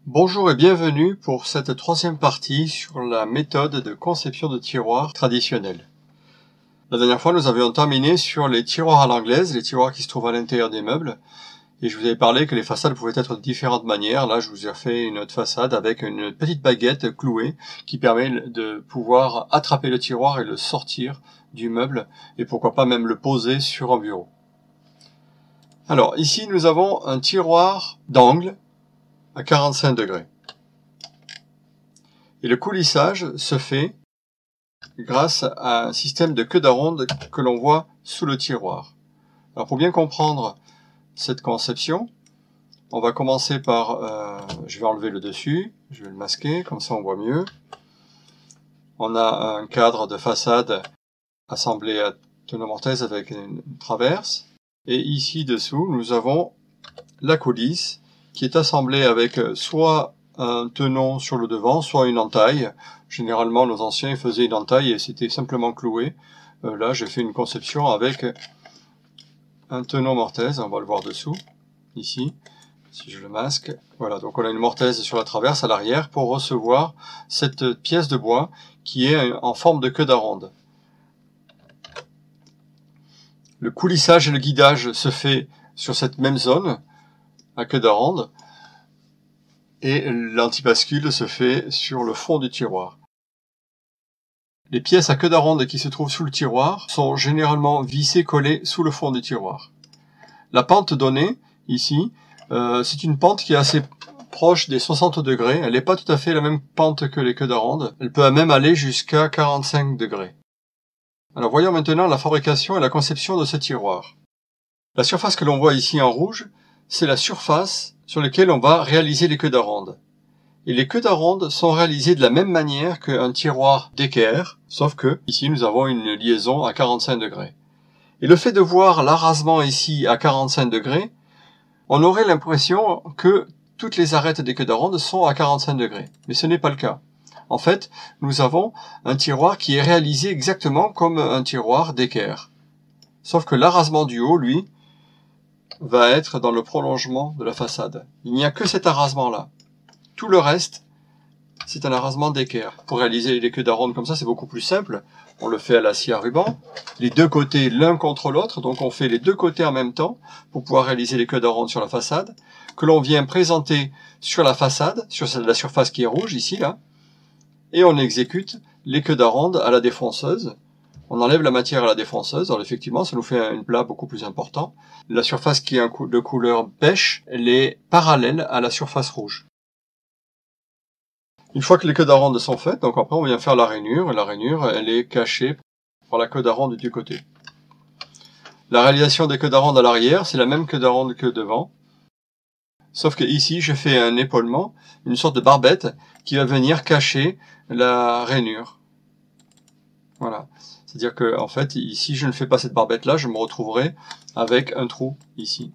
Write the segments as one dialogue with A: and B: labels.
A: Bonjour et bienvenue pour cette troisième partie sur la méthode de conception de tiroirs traditionnels. La dernière fois, nous avions terminé sur les tiroirs à l'anglaise, les tiroirs qui se trouvent à l'intérieur des meubles, et je vous avais parlé que les façades pouvaient être de différentes manières. Là, je vous ai fait une autre façade avec une petite baguette clouée qui permet de pouvoir attraper le tiroir et le sortir du meuble, et pourquoi pas même le poser sur un bureau. Alors, ici, nous avons un tiroir d'angle à 45 degrés. Et le coulissage se fait grâce à un système de queue d'aronde que l'on voit sous le tiroir. Alors pour bien comprendre cette conception, on va commencer par, je vais enlever le dessus, je vais le masquer, comme ça on voit mieux. On a un cadre de façade assemblé à tonneau mortaise avec une traverse. Et ici dessous, nous avons la coulisse qui est assemblée avec soit un tenon sur le devant, soit une entaille. Généralement, nos anciens faisaient une entaille et c'était simplement cloué. Là, j'ai fait une conception avec un tenon mortaise. On va le voir dessous, ici, si je le masque. Voilà, donc on a une mortaise sur la traverse à l'arrière pour recevoir cette pièce de bois qui est en forme de queue d'aronde. Le coulissage et le guidage se fait sur cette même zone, à queue d'aronde, et l'antibascule se fait sur le fond du tiroir. Les pièces à queue d'aronde qui se trouvent sous le tiroir sont généralement vissées collées sous le fond du tiroir. La pente donnée, ici, c'est une pente qui est assez proche des 60 degrés. Elle n'est pas tout à fait la même pente que les queues d'aronde. Elle peut même aller jusqu'à 45 degrés. Alors voyons maintenant la fabrication et la conception de ce tiroir. La surface que l'on voit ici en rouge, c'est la surface sur laquelle on va réaliser les queues d'aronde. Et les queues d'aronde sont réalisées de la même manière qu'un tiroir d'équerre, sauf que ici nous avons une liaison à 45 degrés. Et le fait de voir l'arasement ici à 45 degrés, on aurait l'impression que toutes les arêtes des queues d'aronde sont à 45 degrés. Mais ce n'est pas le cas. En fait, nous avons un tiroir qui est réalisé exactement comme un tiroir d'équerre. Sauf que l'arasement du haut, lui, va être dans le prolongement de la façade. Il n'y a que cet arasement-là. Tout le reste, c'est un arasement d'équerre. Pour réaliser les queues d'aronde comme ça, c'est beaucoup plus simple. On le fait à la scie à ruban, les deux côtés l'un contre l'autre, donc on fait les deux côtés en même temps pour pouvoir réaliser les queues d'aronde sur la façade, que l'on vient présenter sur la façade, sur la surface qui est rouge, ici, là, et on exécute les queues d'aronde à la défonceuse. On enlève la matière à la défonceuse, alors effectivement, ça nous fait un plat beaucoup plus important. La surface qui est de couleur pêche, elle est parallèle à la surface rouge. Une fois que les queues d'aronde sont faites, donc après on vient faire la rainure, et la rainure, elle est cachée par la queue d'aronde du côté. La réalisation des queues d'aronde à l'arrière, c'est la même queue d'aronde que devant, sauf que ici, je fais un épaulement, une sorte de barbette, qui va venir cacher la rainure. Voilà. C'est-à-dire que, en fait, si je ne fais pas cette barbette-là, je me retrouverai avec un trou ici.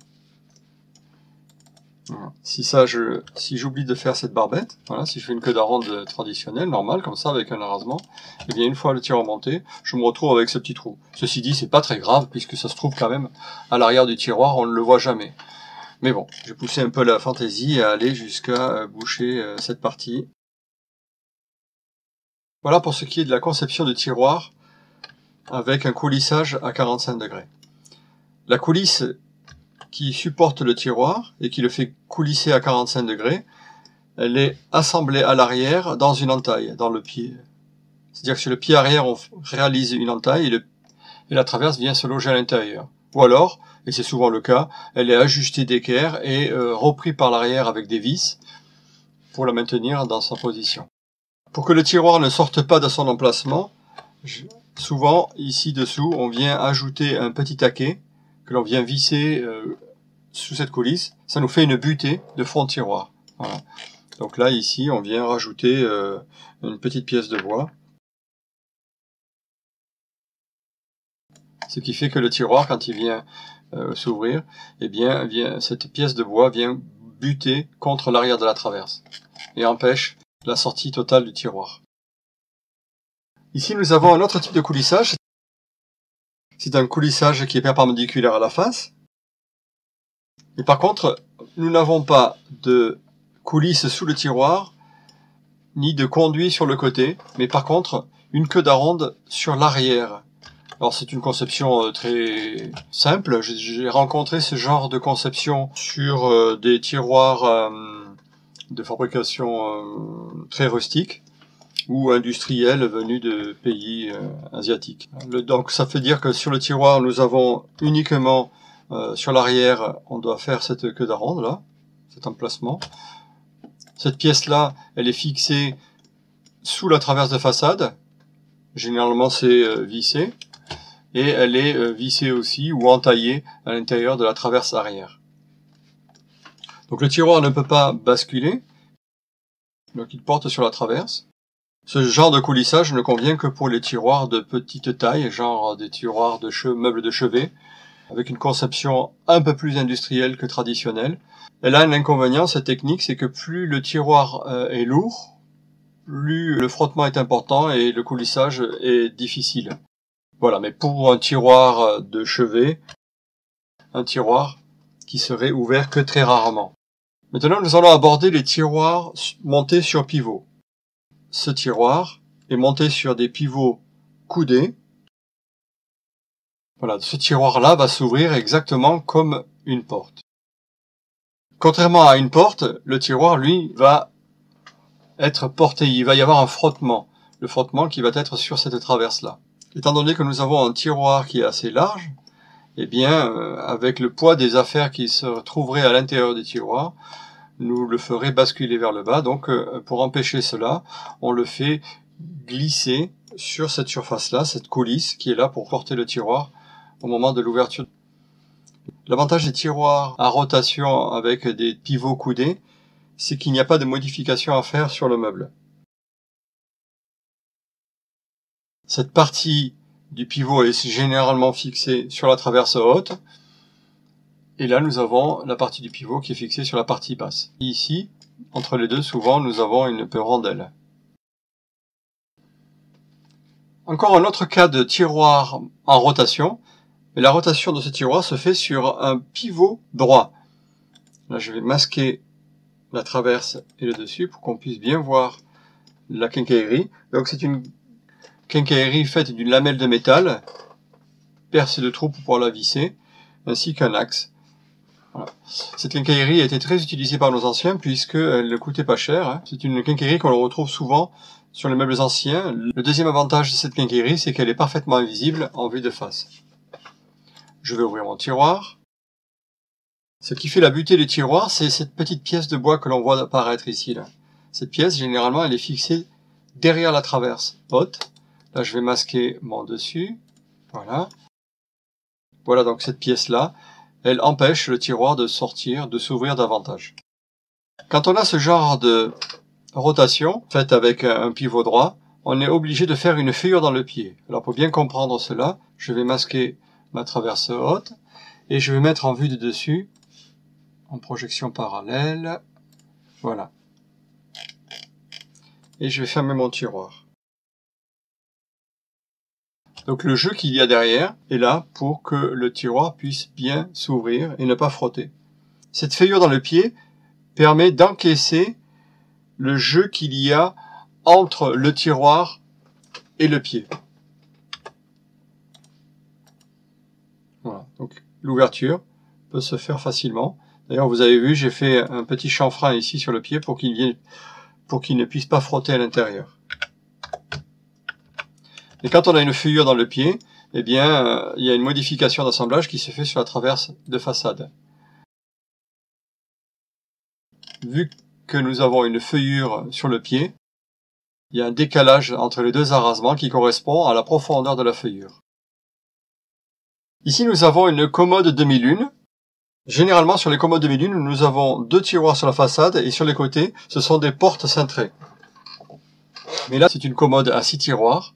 A: Voilà. Si j'oublie de faire cette barbette, voilà, si je fais une queue d'aronde traditionnelle, normale, comme ça, avec un arasement, et bien une fois le tiroir monté, je me retrouve avec ce petit trou. Ceci dit, c'est pas très grave, puisque ça se trouve quand même à l'arrière du tiroir, on ne le voit jamais. Mais bon, j'ai poussé un peu la fantaisie à aller jusqu'à boucher cette partie. Voilà pour ce qui est de la conception du tiroir avec un coulissage à 45 degrés. La coulisse qui supporte le tiroir et qui le fait coulisser à 45 degrés, elle est assemblée à l'arrière dans une entaille, dans le pied. C'est-à-dire que sur le pied arrière, on réalise une entaille et la traverse vient se loger à l'intérieur. Ou alors, et c'est souvent le cas, elle est ajustée d'équerre et reprise par l'arrière avec des vis pour la maintenir dans sa position. Pour que le tiroir ne sorte pas de son emplacement, souvent, ici dessous, on vient ajouter un petit taquet que l'on vient visser sous cette coulisse. Ça nous fait une butée de fond de tiroir. Voilà. Donc là, ici, on vient rajouter une petite pièce de bois. Ce qui fait que le tiroir, quand il vient s'ouvrir, eh bien, cette pièce de bois vient buter contre l'arrière de la traverse et empêche la sortie totale du tiroir. Ici, nous avons un autre type de coulissage. C'est un coulissage qui est perpendiculaire à la face. Et par contre, nous n'avons pas de coulisse sous le tiroir, ni de conduit sur le côté, mais par contre, une queue d'aronde sur l'arrière. Alors c'est une conception très simple. J'ai rencontré ce genre de conception sur des tiroirs de fabrication très rustique ou industriels venus de pays asiatiques. Donc ça fait dire que sur le tiroir, nous avons uniquement sur l'arrière, on doit faire cette queue d'aronde là, cet emplacement. Cette pièce-là, elle est fixée sous la traverse de façade. Généralement c'est vissé. Et elle est vissée aussi ou entaillée à l'intérieur de la traverse arrière. Donc le tiroir ne peut pas basculer, donc il porte sur la traverse. Ce genre de coulissage ne convient que pour les tiroirs de petite taille, genre des tiroirs de meubles de chevet, avec une conception un peu plus industrielle que traditionnelle. Elle a un inconvénient, cette technique, c'est que plus le tiroir est lourd, plus le frottement est important et le coulissage est difficile. Voilà, mais pour un tiroir de chevet, un tiroir qui serait ouvert que très rarement. Maintenant, nous allons aborder les tiroirs montés sur pivot. Ce tiroir est monté sur des pivots coudés. Voilà, ce tiroir-là va s'ouvrir exactement comme une porte. Contrairement à une porte, le tiroir, lui, va être porté. Il va y avoir un frottement. Le frottement qui va être sur cette traverse-là. Étant donné que nous avons un tiroir qui est assez large, eh bien, avec le poids des affaires qui se trouveraient à l'intérieur du tiroir, nous le ferait basculer vers le bas. Donc, pour empêcher cela, on le fait glisser sur cette surface-là, cette coulisse qui est là pour porter le tiroir au moment de l'ouverture. L'avantage des tiroirs à rotation avec des pivots coudés, c'est qu'il n'y a pas de modification à faire sur le meuble. Cette partie du pivot est généralement fixée sur la traverse haute. Et là, nous avons la partie du pivot qui est fixée sur la partie basse. Et ici, entre les deux, souvent, nous avons une rondelle. Encore un autre cas de tiroir en rotation. Mais la rotation de ce tiroir se fait sur un pivot droit. Là, je vais masquer la traverse et le dessus pour qu'on puisse bien voir la quincaillerie. Donc, c'est une quincaillerie faite d'une lamelle de métal, percée de trous pour pouvoir la visser, ainsi qu'un axe. Voilà. Cette quincaillerie a été très utilisée par nos anciens puisqu'elle ne coûtait pas cher. C'est une quincaillerie qu'on retrouve souvent sur les meubles anciens. Le deuxième avantage de cette quincaillerie, c'est qu'elle est parfaitement invisible en vue de face. Je vais ouvrir mon tiroir. Ce qui fait la beauté du tiroir, c'est cette petite pièce de bois que l'on voit apparaître ici. Là. Cette pièce, généralement, elle est fixée derrière la traverse haute. Là, je vais masquer mon dessus. Voilà. Voilà donc cette pièce-là. Elle empêche le tiroir de sortir, de s'ouvrir davantage. Quand on a ce genre de rotation, faite avec un pivot droit, on est obligé de faire une feuillure dans le pied. Alors pour bien comprendre cela, je vais masquer ma traverse haute et je vais mettre en vue de dessus, en projection parallèle. Voilà. Et je vais fermer mon tiroir. Donc le jeu qu'il y a derrière est là pour que le tiroir puisse bien s'ouvrir et ne pas frotter. Cette feuillure dans le pied permet d'encaisser le jeu qu'il y a entre le tiroir et le pied. Voilà, donc l'ouverture peut se faire facilement. D'ailleurs, vous avez vu, j'ai fait un petit chanfrein ici sur le pied pour qu'il ne puisse pas frotter à l'intérieur. Et quand on a une feuillure dans le pied, eh bien, il y a une modification d'assemblage qui se fait sur la traverse de façade. Vu que nous avons une feuillure sur le pied, il y a un décalage entre les deux arasements qui correspond à la profondeur de la feuillure. Ici, nous avons une commode demi-lune. Généralement, sur les commodes demi-lune, nous avons deux tiroirs sur la façade et sur les côtés, ce sont des portes cintrées. Mais là, c'est une commode à 6 tiroirs,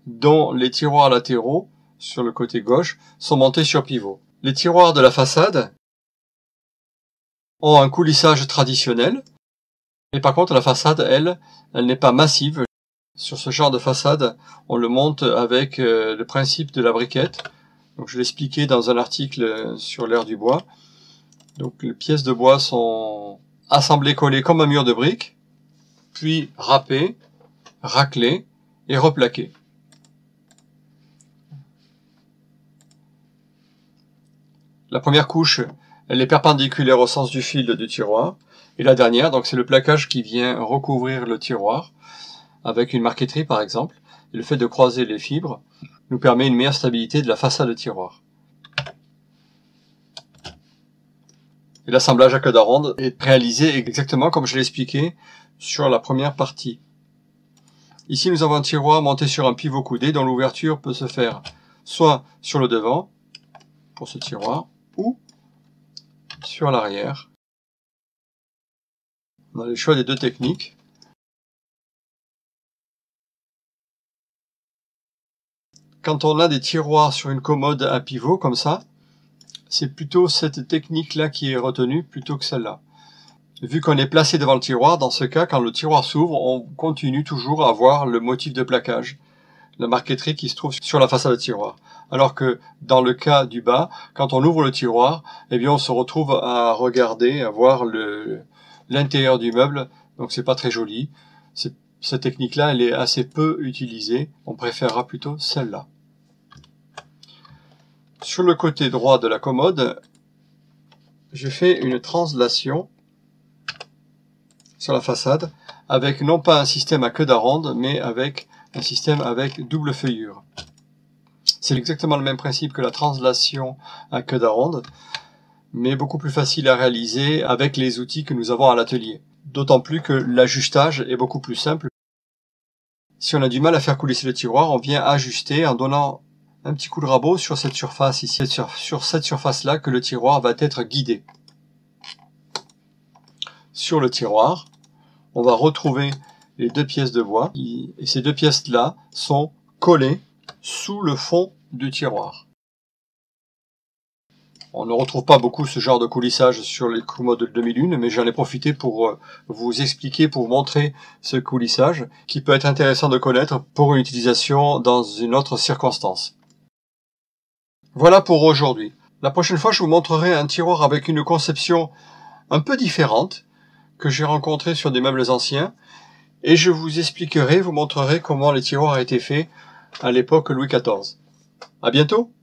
A: dont les tiroirs latéraux, sur le côté gauche, sont montés sur pivot. Les tiroirs de la façade ont un coulissage traditionnel, et par contre la façade, elle n'est pas massive. Sur ce genre de façade, on le monte avec le principe de la briquette. Donc je l'expliquais dans un article sur l'ère du bois. Donc les pièces de bois sont assemblé collé comme un mur de briques, puis râpé, raclé et replaqué. La première couche, elle est perpendiculaire au sens du fil du tiroir, et la dernière, donc c'est le plaquage qui vient recouvrir le tiroir, avec une marqueterie par exemple, et le fait de croiser les fibres nous permet une meilleure stabilité de la façade du tiroir. Et l'assemblage à queue d'aronde est réalisé exactement comme je l'ai expliqué sur la première partie. Ici nous avons un tiroir monté sur un pivot coudé dont l'ouverture peut se faire soit sur le devant, pour ce tiroir, ou sur l'arrière. On a le choix des deux techniques. Quand on a des tiroirs sur une commode à pivot comme ça, c'est plutôt cette technique-là qui est retenue plutôt que celle-là. Vu qu'on est placé devant le tiroir, dans ce cas, quand le tiroir s'ouvre, on continue toujours à voir le motif de plaquage, la marqueterie qui se trouve sur la façade du tiroir. Alors que dans le cas du bas, quand on ouvre le tiroir, eh bien on se retrouve à regarder, à voir l'intérieur du meuble, donc c'est pas très joli. Cette technique-là, elle est assez peu utilisée, on préférera plutôt celle-là. Sur le côté droit de la commode, j'ai fait une translation sur la façade, avec non pas un système à queue d'aronde, mais avec un système avec double feuillure. C'est exactement le même principe que la translation à queue d'aronde, mais beaucoup plus facile à réaliser avec les outils que nous avons à l'atelier. D'autant plus que l'ajustage est beaucoup plus simple. Si on a du mal à faire coulisser le tiroir, on vient ajuster en donnant un petit coup de rabot sur cette surface ici, sur cette surface-là que le tiroir va être guidé. Sur le tiroir, on va retrouver les deux pièces de bois, et ces deux pièces-là sont collées sous le fond du tiroir. On ne retrouve pas beaucoup ce genre de coulissage sur les commodes 2001, mais j'en ai profité pour vous expliquer, pour vous montrer ce coulissage, qui peut être intéressant de connaître pour une utilisation dans une autre circonstance. Voilà pour aujourd'hui. La prochaine fois, je vous montrerai un tiroir avec une conception un peu différente, que j'ai rencontré sur des meubles anciens, et je vous expliquerai, vous montrerai comment les tiroirs étaient faits à l'époque Louis XIV. À bientôt!